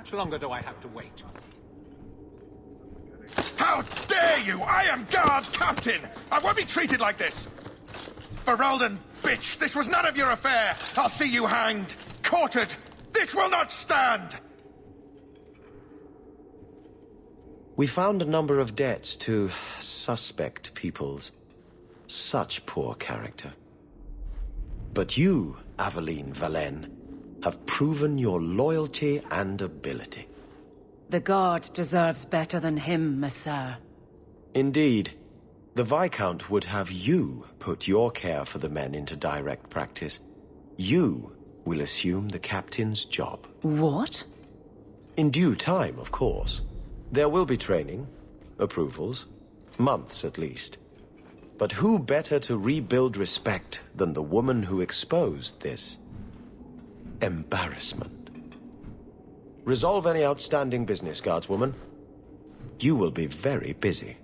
much longer do I have to wait? How dare you! I am guard captain! I won't be treated like this! Ferelden, bitch! This was none of your affair! I'll see you hanged! Quartered! This will not stand! We found a number of debts to suspect peoples. Such poor character. But you, Aveline Valen, have proven your loyalty and ability. The Guard deserves better than him, Messire. Indeed. The Viscount would have you put your care for the men into direct practice. You will assume the captain's job. What? In due time, of course. There will be training, approvals, months at least. But who better to rebuild respect than the woman who exposed this embarrassment? Resolve any outstanding business, guardswoman. You will be very busy.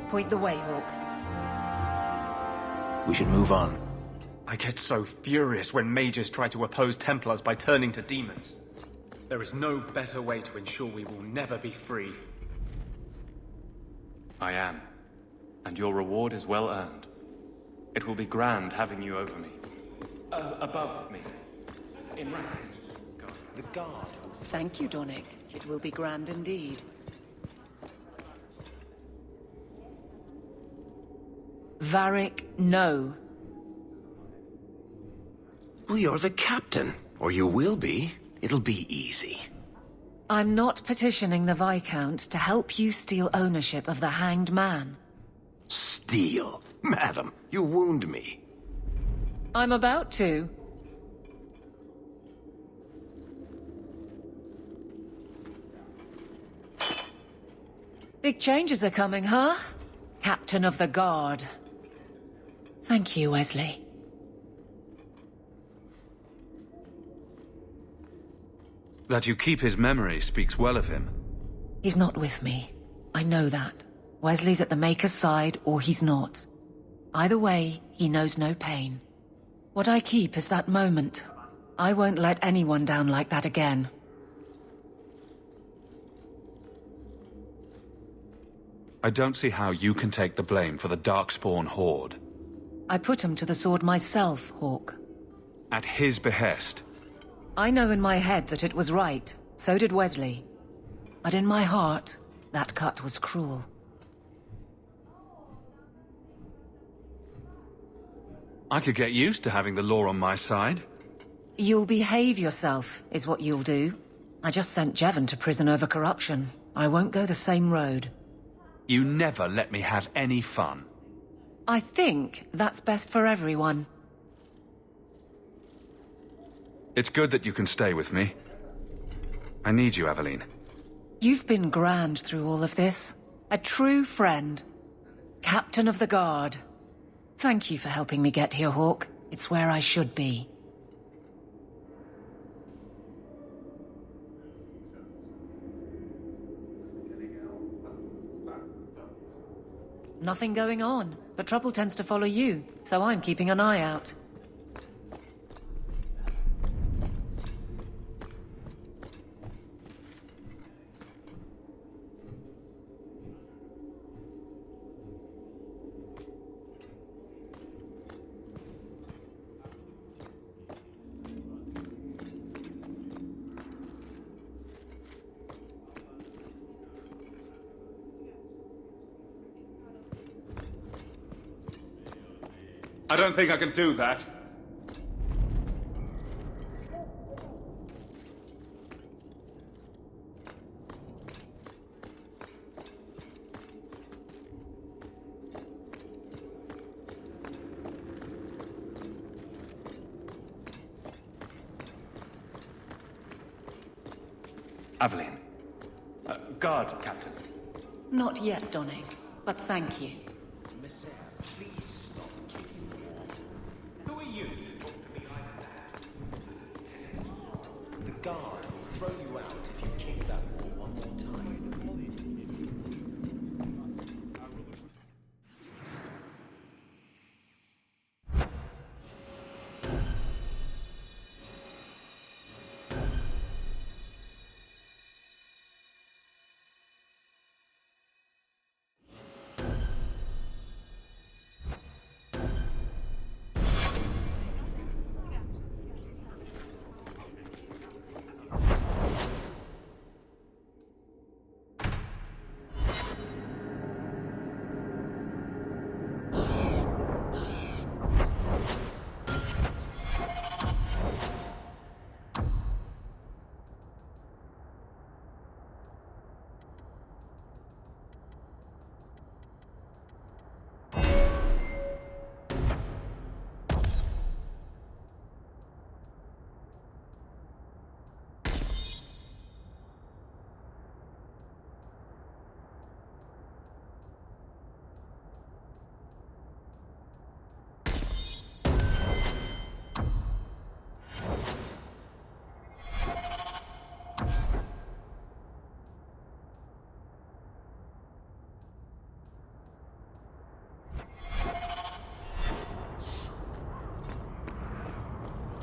Point the way, Hawk. We should move on. I get so furious when mages try to oppose Templars by turning to demons. There is no better way to ensure we will never be free. I am. And your reward is well earned. It will be grand having you over me. Above me. In rank. The guard. Thank you, Donnic. It will be grand indeed. Varric, no. Well, you're the captain. Or you will be. It'll be easy. I'm not petitioning the Viscount to help you steal ownership of the Hanged Man. Steal? Madam, you wound me. I'm about to. Big changes are coming, huh? Captain of the Guard. Thank you, Wesley. That you keep his memory speaks well of him. He's not with me. I know that. Wesley's at the Maker's side, or he's not. Either way, he knows no pain. What I keep is that moment. I won't let anyone down like that again. I don't see how you can take the blame for the Darkspawn Horde. I put him to the sword myself, Hawk. At his behest. I know in my head that it was right. So did Wesley. But in my heart, that cut was cruel. I could get used to having the law on my side. You'll behave yourself, is what you'll do. I just sent Jevon to prison over corruption. I won't go the same road. You never let me have any fun. I think that's best for everyone. It's good that you can stay with me. I need you, Aveline. You've been grand through all of this. A true friend. Captain of the Guard. Thank you for helping me get here, Hawk. It's where I should be. Nothing going on, but trouble tends to follow you, so I'm keeping an eye out. I don't think I can do that. Aveline. Guard, Captain. Not yet, Donnic, but thank you. Please stop keeping warm. Who are you to talk to me like that? The guard will throw you out if you kick that wall one more time.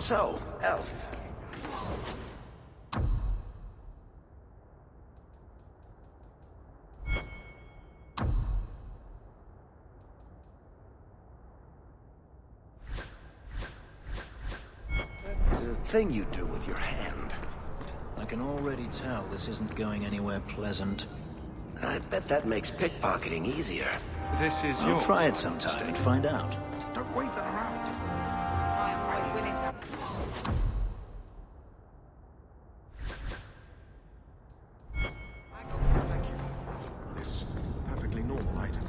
So, Elf. The thing you do with your hand. I can already tell this isn't going anywhere pleasant. I bet that makes pickpocketing easier. This is I'll yours. try it sometime and find out. Don't wave that around. I'm always willing to. Thank you. This perfectly normal item.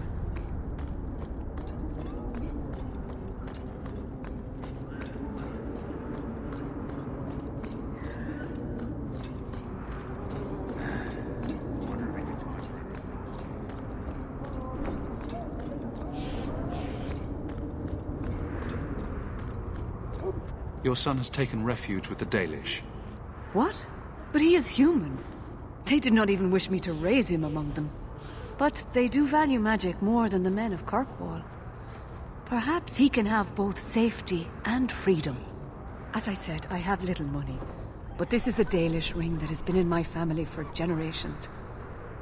Your son has taken refuge with the Dalish. What? But he is human. They did not even wish me to raise him among them. But they do value magic more than the men of Kirkwall. Perhaps he can have both safety and freedom. As I said, I have little money. But this is a Dalish ring that has been in my family for generations.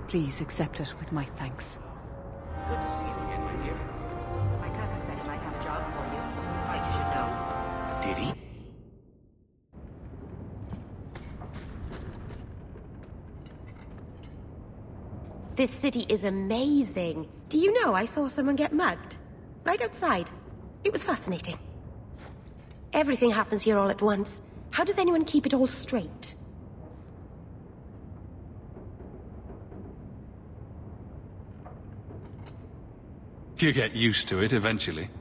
Please accept it with my thanks. Good to see you again, my dear. My cousin said he might have a job for you. Thought you should know. Did he? This city is amazing. Do you know I saw someone get mugged? Right outside. It was fascinating. Everything happens here all at once. How does anyone keep it all straight? You get used to it eventually.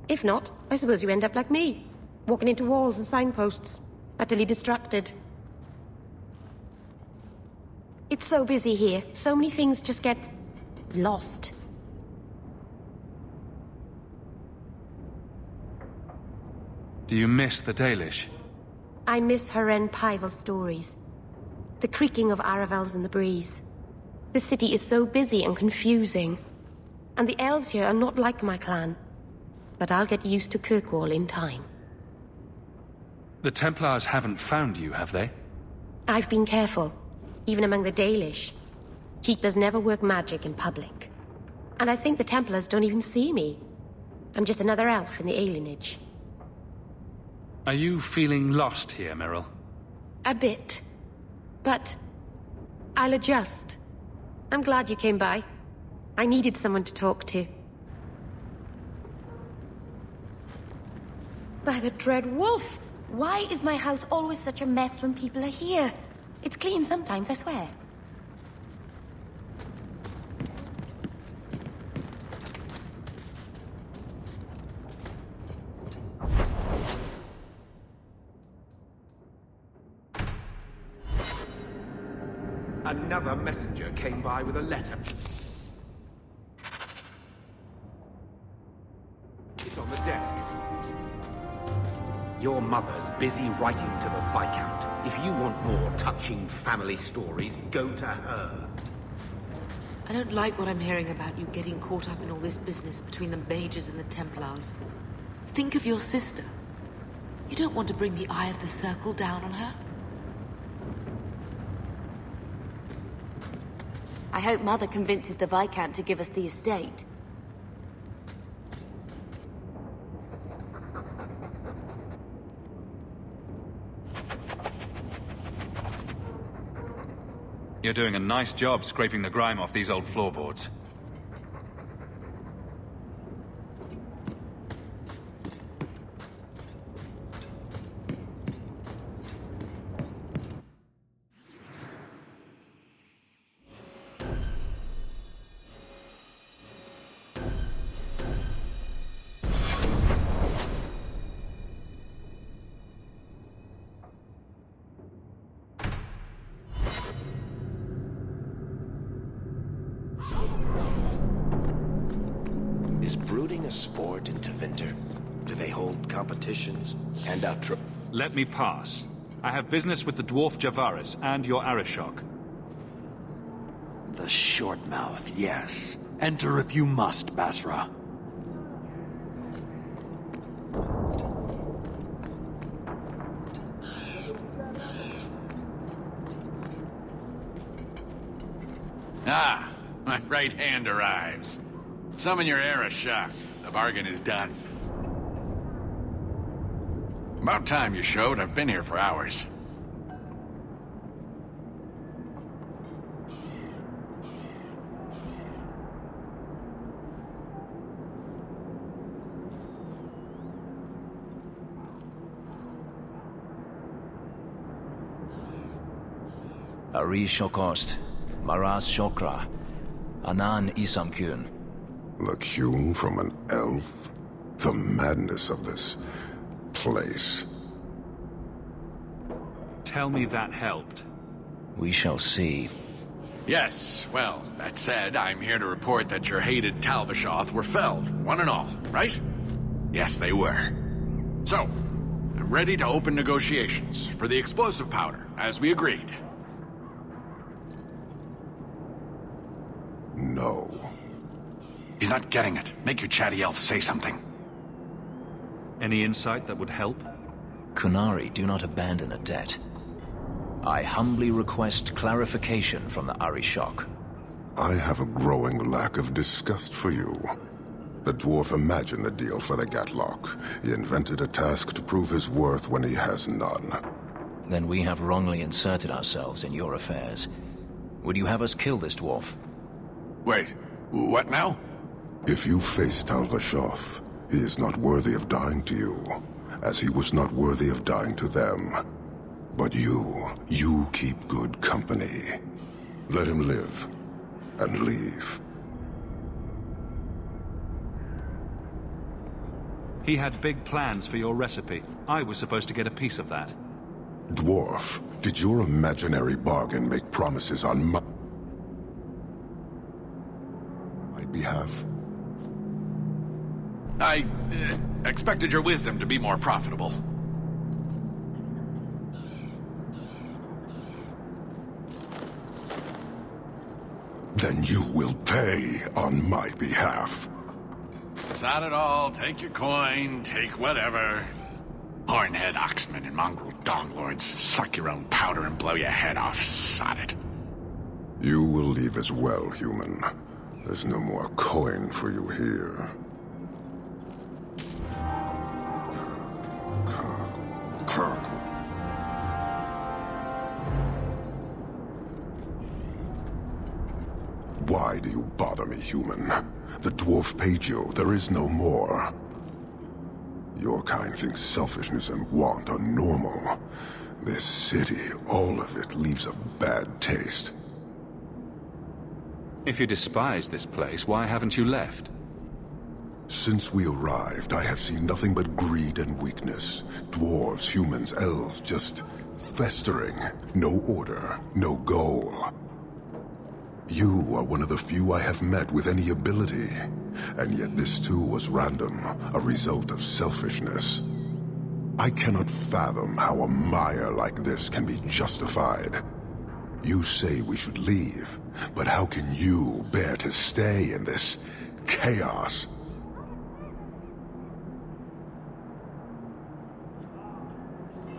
If not, I suppose you end up like me. Walking into walls and signposts. Utterly distracted. It's so busy here. So many things just get... lost. Do you miss the Dalish? I miss Haren Pival's stories. The creaking of Aravels in the breeze. The city is so busy and confusing. And the elves here are not like my clan. But I'll get used to Kirkwall in time. The Templars haven't found you, have they? I've been careful. Even among the Dalish. Keepers never work magic in public. And I think the Templars don't even see me. I'm just another elf in the alienage. Are you feeling lost here, Meryl? A bit. But... I'll adjust. I'm glad you came by. I needed someone to talk to. By the dread wolf! Why is my house always such a mess when people are here? It's clean sometimes, I swear. Another messenger came by with a letter. It's on the desk. Your mother's busy writing to the Viscount. If you want more touching family stories, go to her. I don't like what I'm hearing about you getting caught up in all this business between the mages and the Templars. Think of your sister. You don't want to bring the Eye of the Circle down on her? I hope Mother convinces the Viscount to give us the estate. You're doing a nice job scraping the grime off these old floorboards. Is brooding a sport in Tevinter? Do they hold competitions? Hand out Let me pass. I have business with the dwarf Javaris and your Arishok. The short mouth, yes. Enter if you must, Basra. Ah, my right hand arrives. Summon your Era Shock. The bargain is done. About time you showed. I've been here for hours. Ari Shokost, Maras Shokra, Anan Isamkun. The Kyun from an elf? The madness of this place. Tell me that helped. We shall see. Yes, well, that said, I'm here to report that your hated Talvishoth were felled, one and all, right? Yes, they were. So, I'm ready to open negotiations for the explosive powder, as we agreed. No. He's not getting it. Make your chatty elf say something. Any insight that would help? Kunari, do not abandon a debt. I humbly request clarification from the Arishok. I have a growing lack of disgust for you. The dwarf imagined the deal for the Gatlock. He invented a task to prove his worth when he has none. Then we have wrongly inserted ourselves in your affairs. Would you have us kill this dwarf? Wait, what now? If you face Talvishoth, he is not worthy of dying to you, as he was not worthy of dying to them. But you keep good company. Let him live, and leave. He had big plans for your recipe. I was supposed to get a piece of that. Dwarf, did your imaginary bargain make promises on my behalf? I expected your wisdom to be more profitable. Then you will pay on my behalf. Sod it all, take your coin, take whatever. Hornhead oxmen and mongrel donglords, suck your own powder and blow your head off, sod it. You will leave as well, human. There's no more coin for you here. Kirkwall. Why do you bother me, human? The dwarf paid you. There is no more. Your kind thinks selfishness and want are normal. This city, all of it, leaves a bad taste. If you despise this place, why haven't you left? Since we arrived, I have seen nothing but greed and weakness. Dwarves, humans, elves, just festering. No order, no goal. You are one of the few I have met with any ability. And yet this too was random, a result of selfishness. I cannot fathom how a mire like this can be justified. You say we should leave, but how can you bear to stay in this chaos?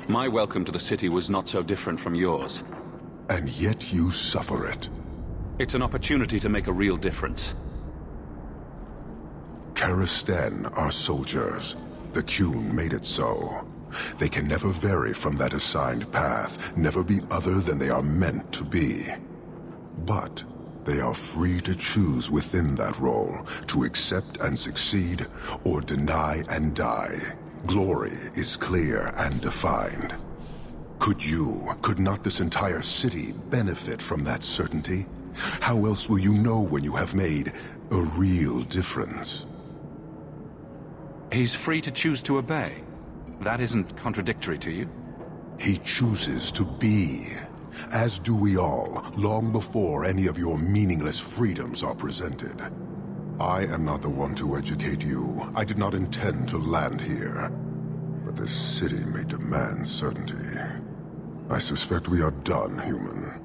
My welcome to the city was not so different from yours. And yet you suffer it. It's an opportunity to make a real difference. Karastan are soldiers. The Kyun made it so. They can never vary from that assigned path, never be other than they are meant to be. But they are free to choose within that role, to accept and succeed, or deny and die. Glory is clear and defined. Could not this entire city benefit from that certainty? How else will you know when you have made a real difference? He's free to choose to obey. That isn't contradictory to you? He chooses to be. As do we all, long before any of your meaningless freedoms are presented. I am not the one to educate you. I did not intend to land here. But this city may demand certainty. I suspect we are done, human.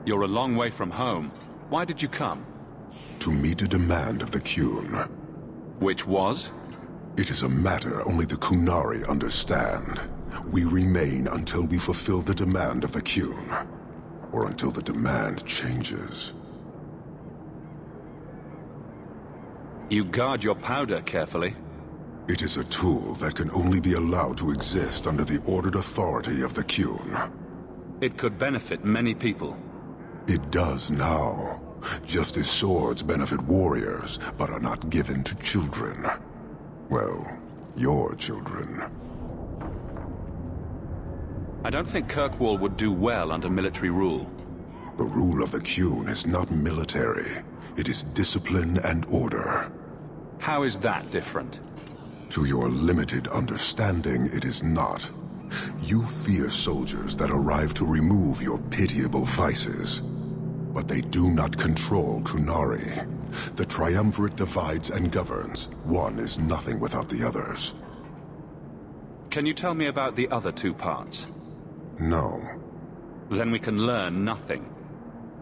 You're a long way from home. Why did you come? To meet a demand of the Kyun. Which was? It is a matter only the Kunari understand. We remain until we fulfill the demand of the Qun. Or until the demand changes. You guard your powder carefully. It is a tool that can only be allowed to exist under the ordered authority of the Qun. It could benefit many people. It does now. Just as swords benefit warriors, but are not given to children. Well, your children. I don't think Kirkwall would do well under military rule. The rule of the Qun is not military. It is discipline and order. How is that different? To your limited understanding, it is not. You fear soldiers that arrive to remove your pitiable vices. But they do not control Kunari. The Triumvirate divides and governs. One is nothing without the others. Can you tell me about the other two parts? No. Then we can learn nothing.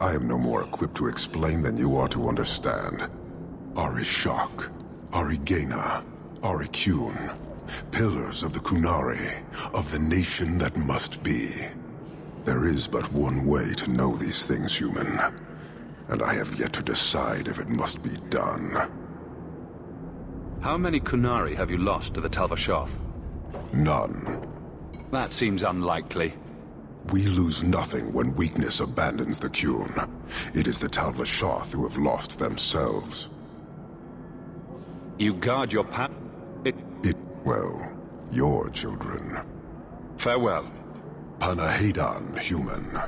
I am no more equipped to explain than you are to understand. Arishak, Arigena, Arikyun, pillars of the Kunari, of the nation that must be. There is but one way to know these things, human. And I have yet to decide if it must be done. How many Kunari have you lost to the Talvashoth? None. That seems unlikely. We lose nothing when weakness abandons the Qun. It is the Talvashoth who have lost themselves. You guard your well, your children. Farewell. Panahedan, human.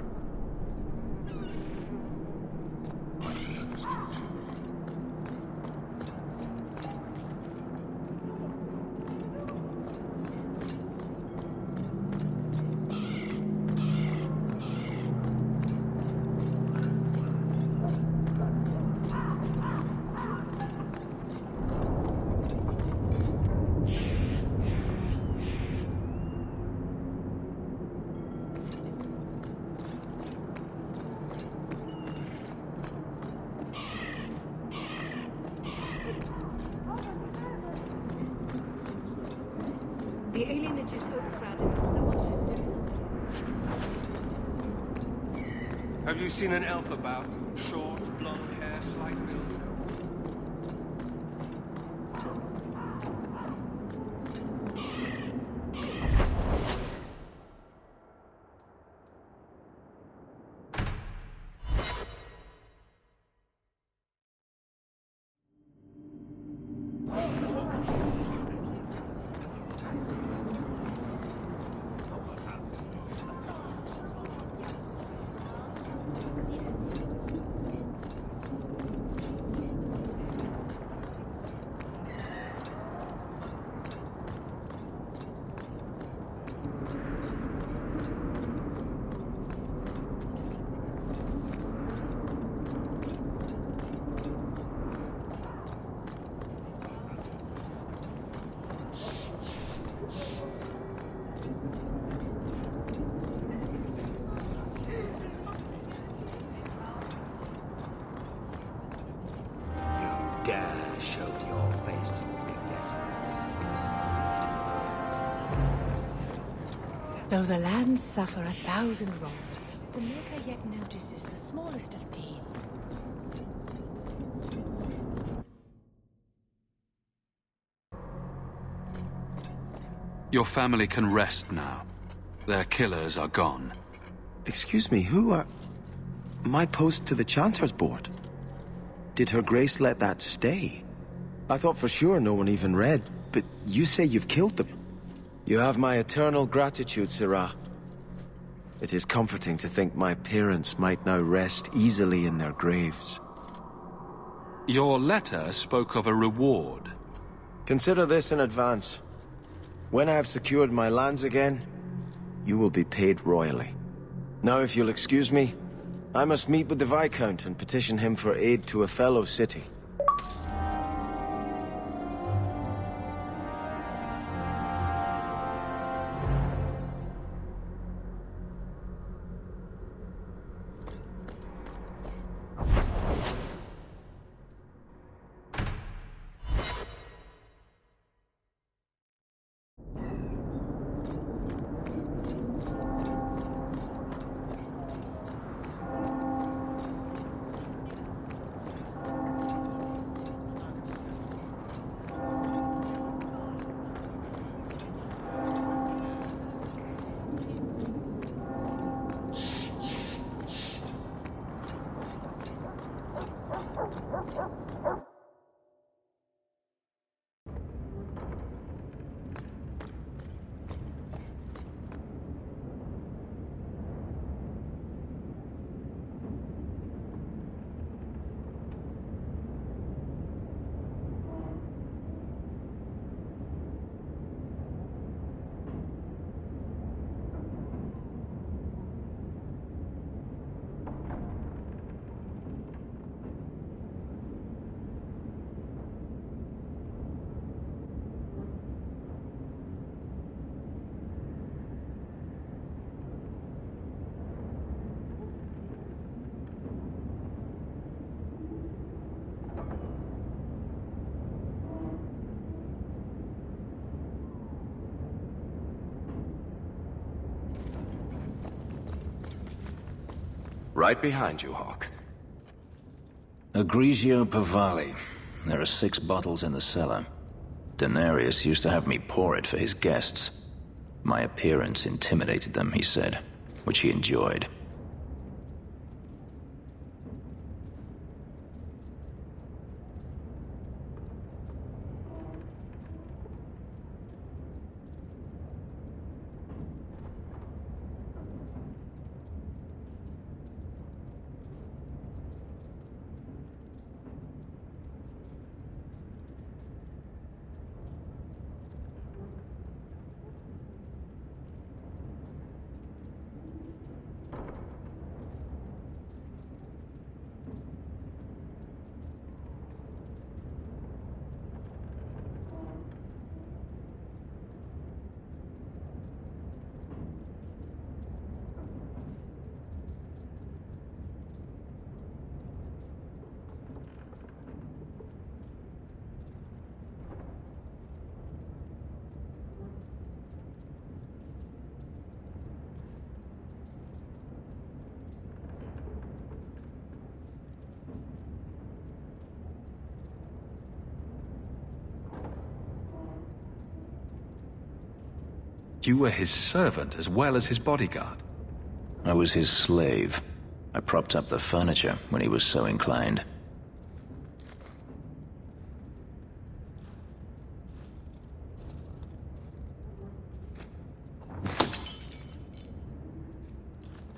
The alienage is overcrowded. Someone should do something. Have you seen an elf about? Short, blonde hair, slight build? Dare show your face to me again. Though the lands suffer 1,000 wrongs, the Maker yet notices the smallest of deeds. Your family can rest now. Their killers are gone. Excuse me, who are... My post to the Chanter's board? Did Her Grace let that stay? I thought for sure no one even read, but you say you've killed them. You have my eternal gratitude, Sirah. It is comforting to think my parents might now rest easily in their graves. Your letter spoke of a reward. Consider this in advance. When I have secured my lands again, you will be paid royally. Now, if you'll excuse me, I must meet with the Viscount and petition him for aid to a fellow city. Right behind you, Hawk. Grigio Pavali. There are 6 bottles in the cellar. Denarius used to have me pour it for his guests. My appearance intimidated them, he said, which he enjoyed. You were his servant as well as his bodyguard. I was his slave. I propped up the furniture when he was so inclined.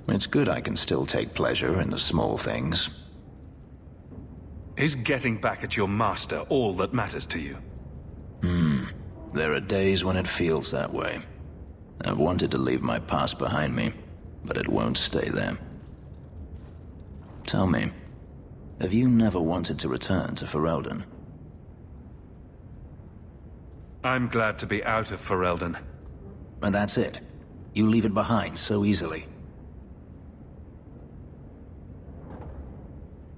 It's good I can still take pleasure in the small things. Is getting back at your master all that matters to you? There are days when it feels that way. I've wanted to leave my past behind me, but it won't stay there. Tell me, have you never wanted to return to Ferelden? I'm glad to be out of Ferelden. And that's it? You leave it behind so easily?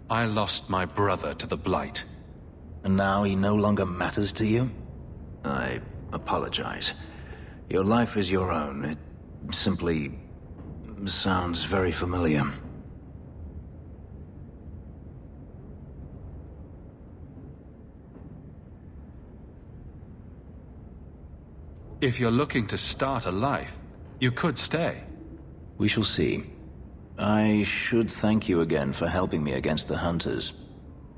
I lost my brother to the Blight. And now he no longer matters to you? I apologize. Your life is your own. It simply sounds very familiar. If you're looking to start a life, you could stay. We shall see. I should thank you again for helping me against the Hunters.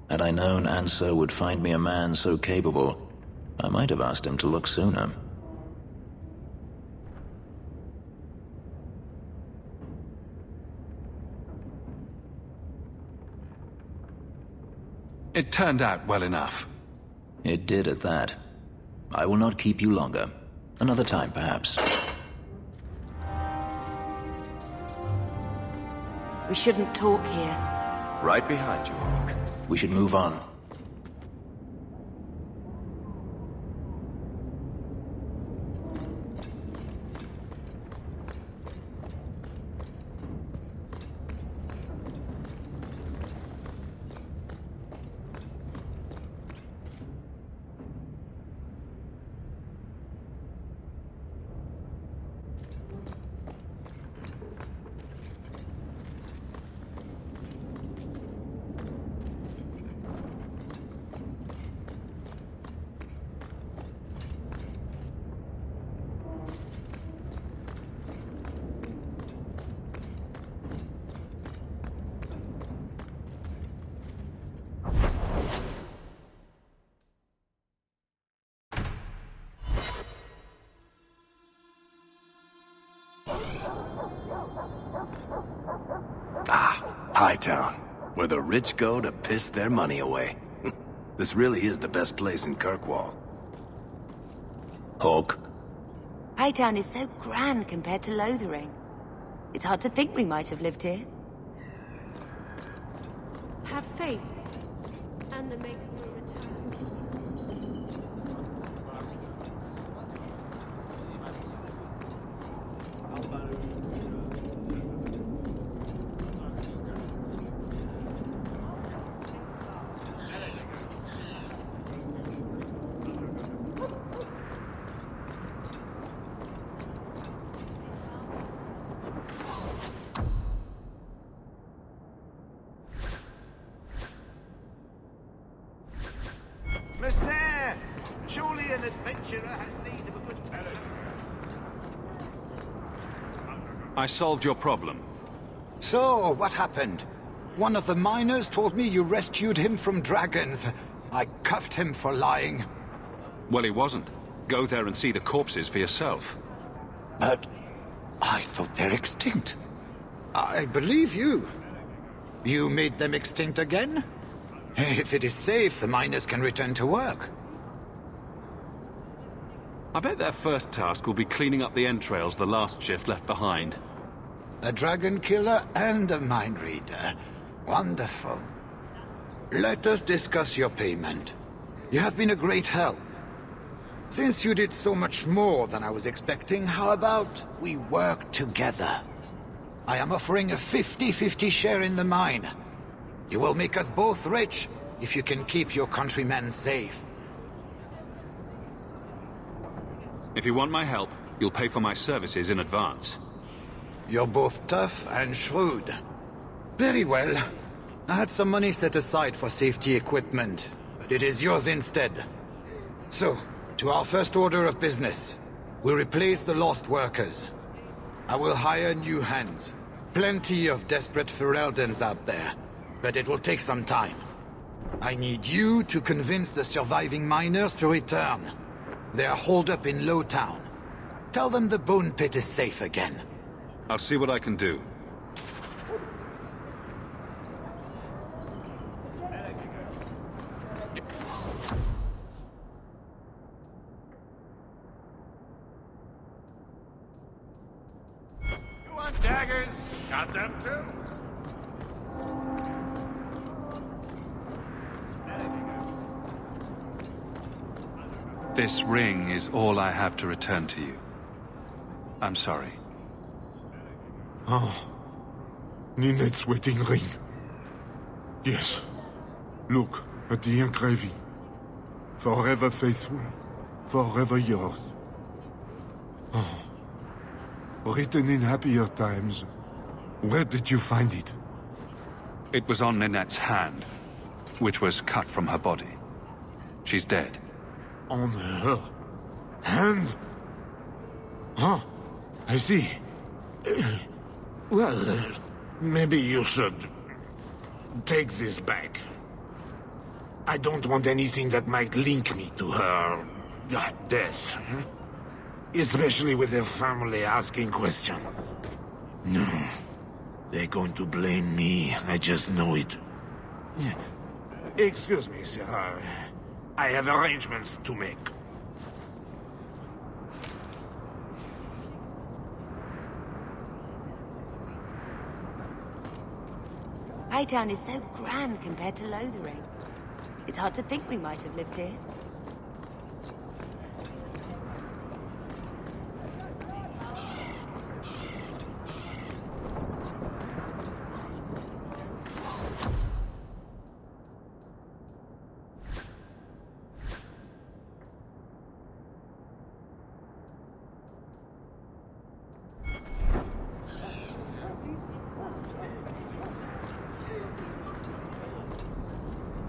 Had I known Ansar would find me a man so capable, I might have asked him to look sooner. It turned out well enough. It did at that. I will not keep you longer. Another time, perhaps. We shouldn't talk here. Right behind you, Hawk. We should move on. Hightown, where the rich go to piss their money away. This really is the best place in Kirkwall. Hawk? Hightown is so grand compared to Lothering. It's hard to think we might have lived here. Have faith, and the Maker will return. an adventurer has need of a good telling. I solved your problem. So, what happened? One of the miners told me you rescued him from dragons. I cuffed him for lying. Well, he wasn't. Go there and see the corpses for yourself. But I thought they're extinct. I believe you. You made them extinct again? If it is safe, the miners can return to work. I bet their first task will be cleaning up the entrails the last shift left behind. A dragon killer and a mind reader. Wonderful. Let us discuss your payment. You have been a great help. Since you did so much more than I was expecting, how about we work together? I am offering a 50-50 share in the mine. You will make us both rich if you can keep your countrymen safe. If you want my help, you'll pay for my services in advance. You're both tough and shrewd. Very well. I had some money set aside for safety equipment, but it is yours instead. So, to our first order of business. We replace the lost workers. I will hire new hands. Plenty of desperate Fereldans out there, but it will take some time. I need you to convince the surviving miners to return. They are holed up in Lowtown. Tell them the Bone Pit is safe again. I'll see what I can do. You want daggers? Got them too. This ring is all I have to return to you. I'm sorry. Oh. Ninette's wedding ring. Yes. Look at the engraving. Forever faithful, forever yours. Oh. Written in happier times. Where did you find it? It was on Ninette's hand, which was cut from her body. She's dead. On her hand? Huh. I see. Well, maybe you should take this back. I don't want anything that might link me to her death. Especially with her family asking questions. No. They're going to blame me. I just know it. Excuse me, sir. I have arrangements to make. Hightown is so grand compared to Lothering. It's hard to think we might have lived here.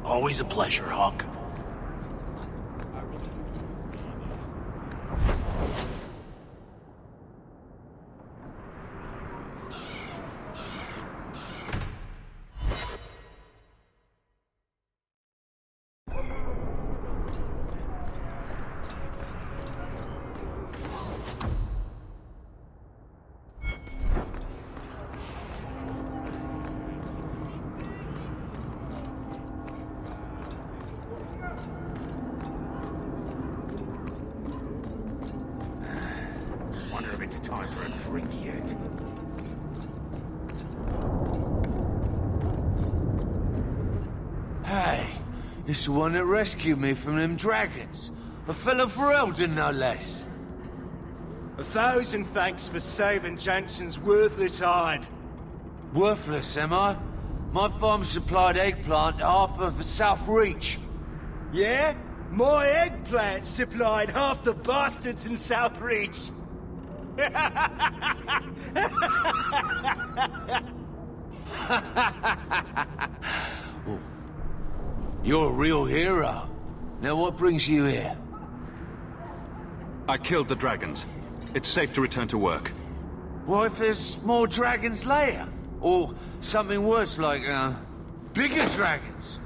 Always a pleasure, Hawk. Wonder if it's time for a drink yet. Hey, it's the one that rescued me from them dragons. A fellow Ferelden, no less. 1,000 thanks for saving Jansen's worthless hide. Worthless, am I? My farm supplied eggplant to half of the South Reach. Yeah? My eggplant supplied half the bastards in South Reach. You're a real hero. Now what brings you here? I killed the dragons. It's safe to return to work. What if there's more dragons later? Or something worse like, bigger dragons?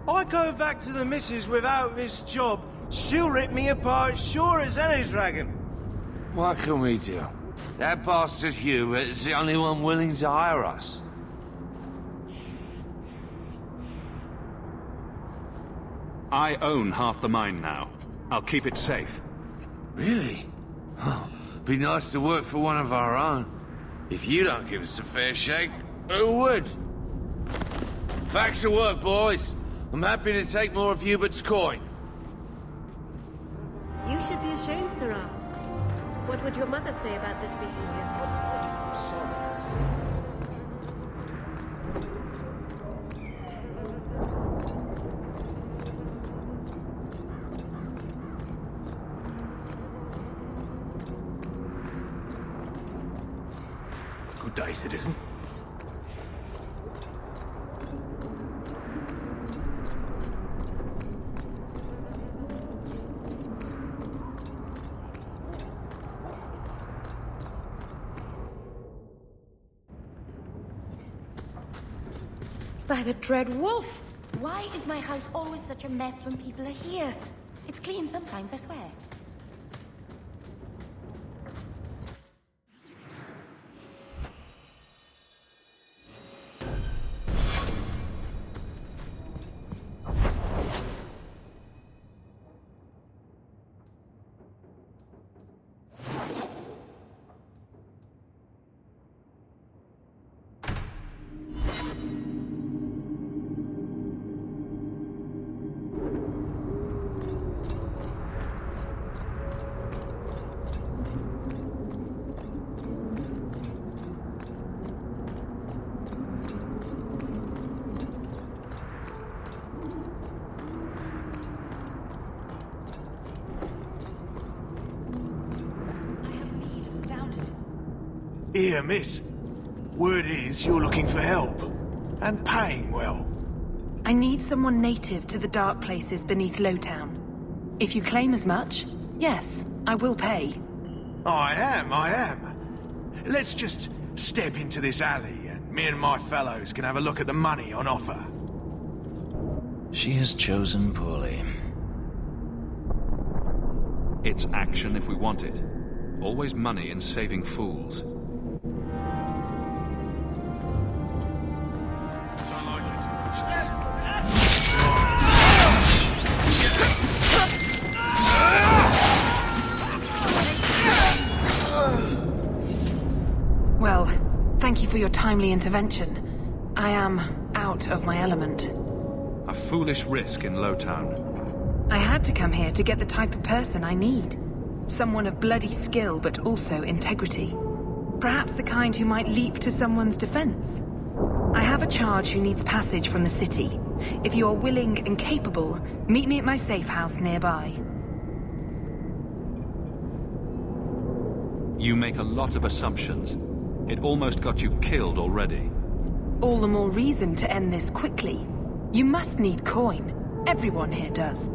I go back to the missus without this job, she'll rip me apart sure as any dragon. What can we do? That bastard Hubert is the only one willing to hire us. I own half the mine now. I'll keep it safe. Really? Oh, be nice to work for one of our own. If you don't give us a fair shake, who would? Back to work, boys. I'm happy to take more of Hubert's coin. You should be ashamed, Sarah. What would your mother say about this behavior? Good day, citizen. By the dread wolf! Why is my house always such a mess when people are here? It's clean sometimes, I swear. Here, miss. Word is you're looking for help. And paying well. I need someone native to the dark places beneath Lowtown. If you claim as much, yes, I will pay. I am. Let's just step into this alley, and me and my fellows can have a look at the money on offer. She has chosen poorly. It's action if we want it. Always money in saving fools. Well, thank you for your timely intervention. I am out of my element. A foolish risk in Lowtown. I had to come here to get the type of person I need. Someone of bloody skill, but also integrity. Perhaps the kind who might leap to someone's defense. I have a charge who needs passage from the city. If you are willing and capable, meet me at my safe house nearby. You make a lot of assumptions. It almost got you killed already. All the more reason to end this quickly. You must need coin. Everyone here does.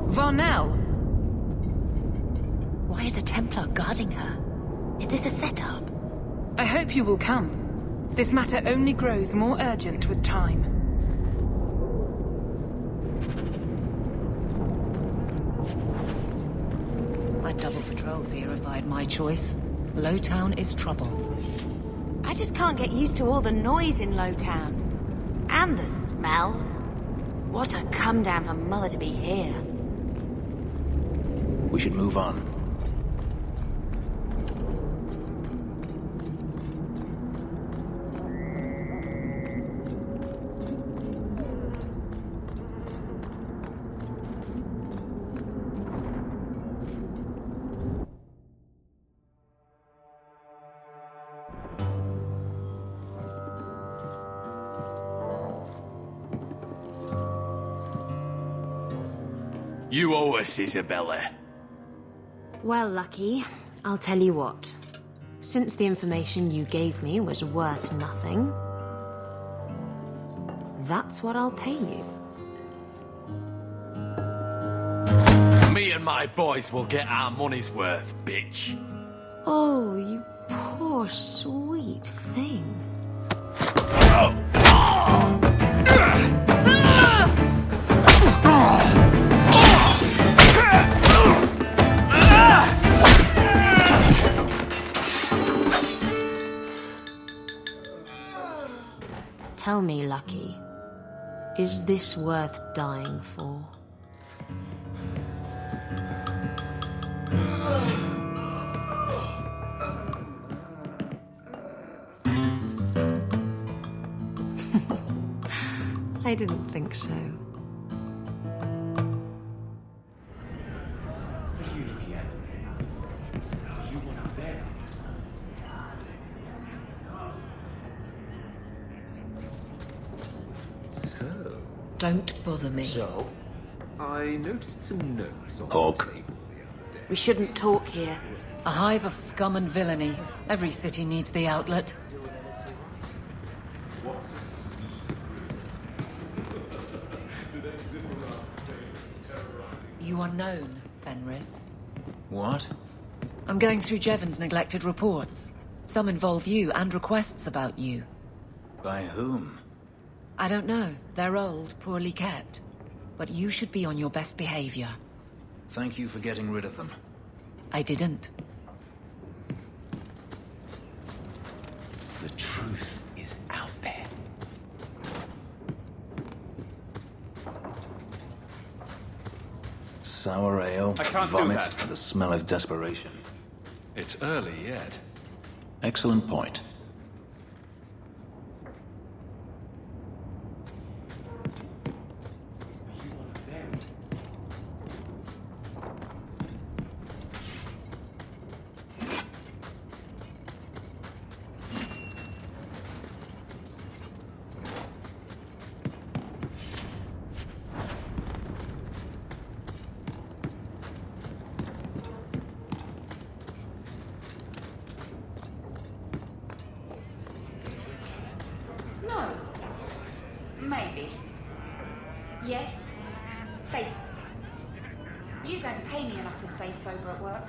Varnell! Why is a Templar guarding her? Is this a setup? I hope you will come. This matter only grows more urgent with time. I'd double patrols here if I had my choice. Lowtown is trouble. I just can't get used to all the noise in Lowtown. And the smell. What a come down for Mother to be here. We should move on. You owe us, Isabella. Well, Lucky, I'll tell you what. Since the information you gave me was worth nothing, that's what I'll pay you. Me and my boys will get our money's worth, bitch. Oh, you poor sweet thing. Tell me, Lucky, is this worth dying for? I didn't think so. What are you looking at? Are you one of them? So... Don't bother me. So, I noticed some notes on Hawk. the table the other day. We shouldn't talk here. A hive of scum and villainy. Every city needs the outlet. You are known, Fenris. What? I'm going through Jevon's neglected reports. Some involve you and requests about you. By whom? I don't know. They're old, poorly kept. But you should be on your best behavior. Thank you for getting rid of them. I didn't. The truth is out there. Sour ale, I can't do vomit, that. and the smell of desperation. It's early yet. Excellent point. No. Maybe. Yes. Faith. You don't pay me enough to stay sober at work.